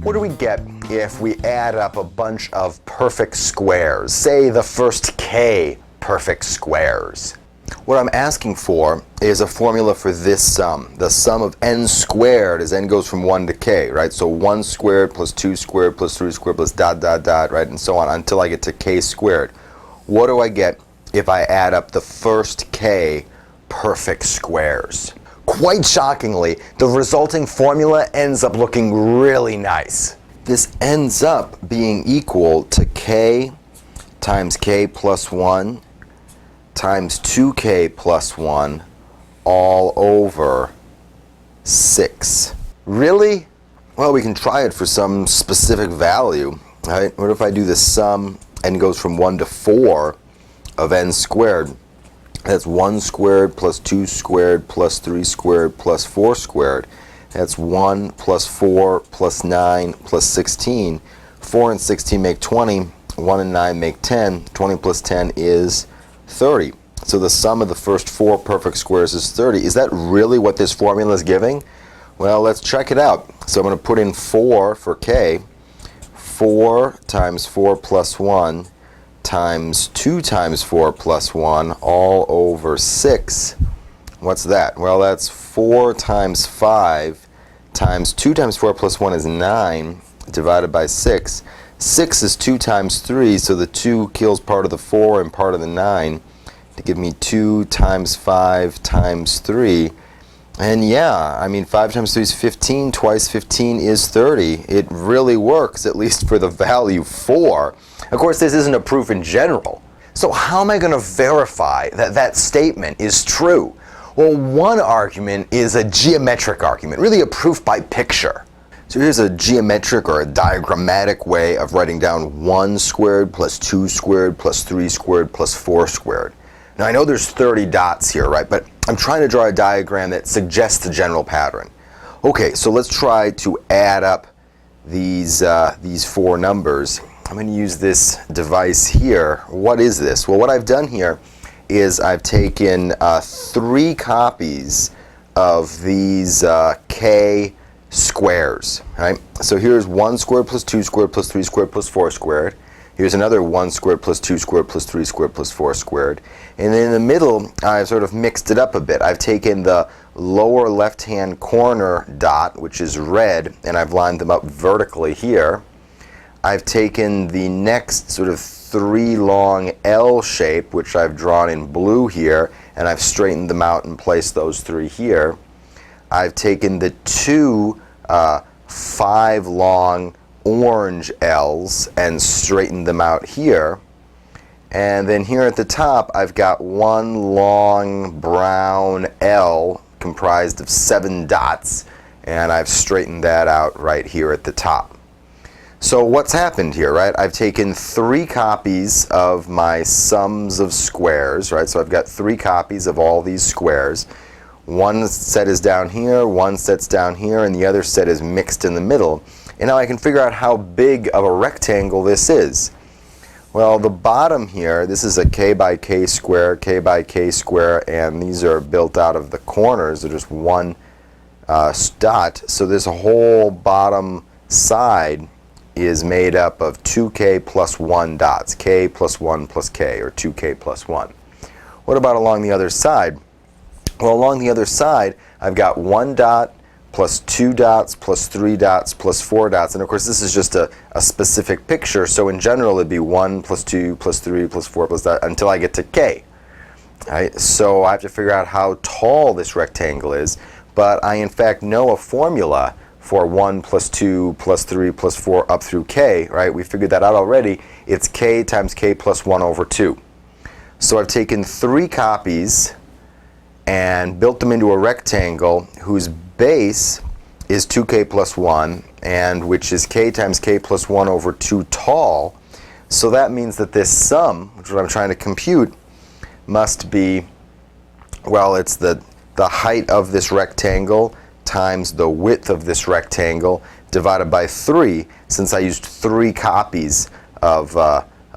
What do we get if we add up a bunch of perfect squares? Say the first k perfect squares. What I'm asking for is a formula for this sum. The sum of n squared as n goes from 1 to k, right? So 1 squared plus 2 squared plus 3 squared plus dot dot dot, right? And so on until I get to k squared. What do I get if I add up the first k perfect squares? Quite shockingly, the resulting formula ends up looking really nice. This ends up being equal to k times k plus 1 times 2k plus 1 all over 6. Really? Well, we can try it for some specific value, right? What if I do the sum n goes from 1 to 4 of n squared? That's 1 squared plus 2 squared plus 3 squared plus 4 squared. That's 1 plus 4 plus 9 plus 16. 4 and 16 make 20. 1 and 9 make 10. 20 plus 10 is 30. So the sum of the first 4 perfect squares is 30. Is that really what this formula is giving? Well, let's check it out. So I'm going to put in 4 for k. 4 times 4 plus 1 times 2 times 4 plus 1 all over 6. What's that? Well, that's 4 times 5 times 2 times 4 plus 1 is 9 divided by 6. 6 is 2 times 3, so the 2 kills part of the 4 and part of the 9 to give me 2 times 5 times 3. And yeah, I mean 5 times 3 is 15, twice 15 is 30. It really works, at least for the value 4. Of course, this isn't a proof in general. So how am I going to verify that that statement is true? Well, one argument is a geometric argument, really a proof by picture. So here's a geometric or a diagrammatic way of writing down 1 squared plus 2 squared plus 3 squared plus 4 squared. Now I know there's 30 dots here, right? But I'm trying to draw a diagram that suggests a general pattern. Okay, so let's try to add up these 4 numbers. I'm going to use this device here. What is this? Well, what I've done here is I've taken 3 copies of these k squares. Right? So here's 1 squared plus 2 squared plus 3 squared plus 4 squared. Here's another 1 squared plus 2 squared plus 3 squared plus 4 squared. And then in the middle, I've sort of mixed it up a bit. I've taken the lower left-hand corner dot, which is red, and I've lined them up vertically here. I've taken the next sort of 3 long L shape, which I've drawn in blue here, and I've straightened them out and placed those 3 here. I've taken the 2 5 long orange L's and straightened them out here. And then here at the top, I've got 1 long brown L comprised of 7 dots, and I've straightened that out right here at the top. So what's happened here, right? I've taken 3 copies of my sums of squares, right? So I've got 3 copies of all these squares. One set is down here, one set's down here, and the other set is mixed in the middle. And now I can figure out how big of a rectangle this is. Well, the bottom here, this is a k by k square, and these are built out of the corners. They're just 1 dot. So this whole bottom side is made up of 2k plus 1 dots, k plus 1 plus k, or 2k plus 1. What about along the other side? Well, along the other side, I've got 1 dot plus 2 dots plus 3 dots plus 4 dots. And of course, this is just a specific picture. So in general, it'd be 1 plus 2 plus 3 plus 4 plus that until I get to k. Right? So I have to figure out how tall this rectangle is. But I, in fact, know a formula for 1 plus 2 plus 3 plus 4 up through k. Right? We figured that out already. It's k times k plus 1 over 2. So I've taken 3 copies and built them into a rectangle whose base is 2k plus 1, and which is k times k plus 1 over 2 tall. So that means that this sum, which is what I'm trying to compute, must be, well, it's the height of this rectangle times the width of this rectangle divided by 3, since I used 3 copies of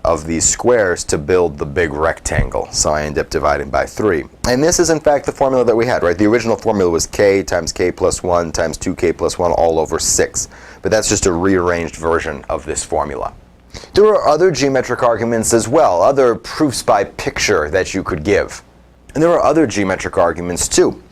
of these squares to build the big rectangle. So I end up dividing by 3. And this is in fact the formula that we had, right? The original formula was k times k plus 1 times 2k plus 1 all over 6. But that's just a rearranged version of this formula. There are other geometric arguments as well, other proofs by picture that you could give. And there are other geometric arguments too.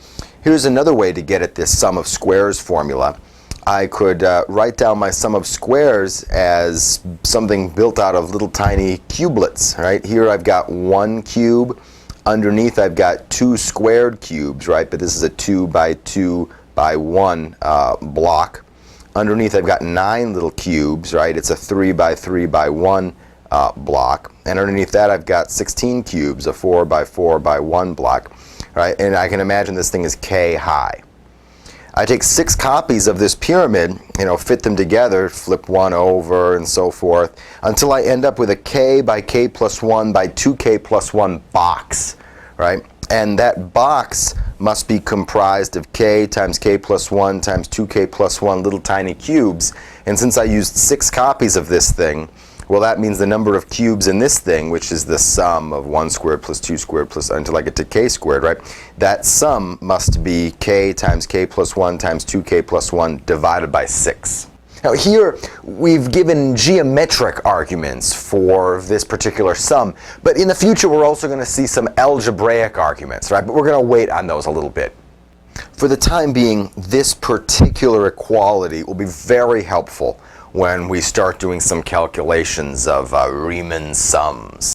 Here's another way to get at this sum of squares formula. I could write down my sum of squares as something built out of little tiny cubelets, right? Here I've got 1 cube. Underneath I've got 2 squared cubes, right? But this is a 2 by 2 by 1 block. Underneath I've got 9 little cubes, right? It's a 3 by 3 by 1 block. And underneath that I've got 16 cubes, a 4 by 4 by 1 block, right? And I can imagine this thing is k high. I take 6 copies of this pyramid, fit them together, flip one over and so forth, until I end up with a k by k plus 1 by 2k plus 1 box, right? And that box must be comprised of k times k plus 1 times 2k plus 1 little tiny cubes. And since I used 6 copies of this thing, well, that means the number of cubes in this thing, which is the sum of 1 squared plus 2 squared plus, until I get to k squared, right? That sum must be k times k plus 1 times 2k plus 1 divided by 6. Now here, we've given geometric arguments for this particular sum, but in the future we're also going to see some algebraic arguments, right? But we're going to wait on those a little bit. For the time being, this particular equality will be very helpful when we start doing some calculations of Riemann sums.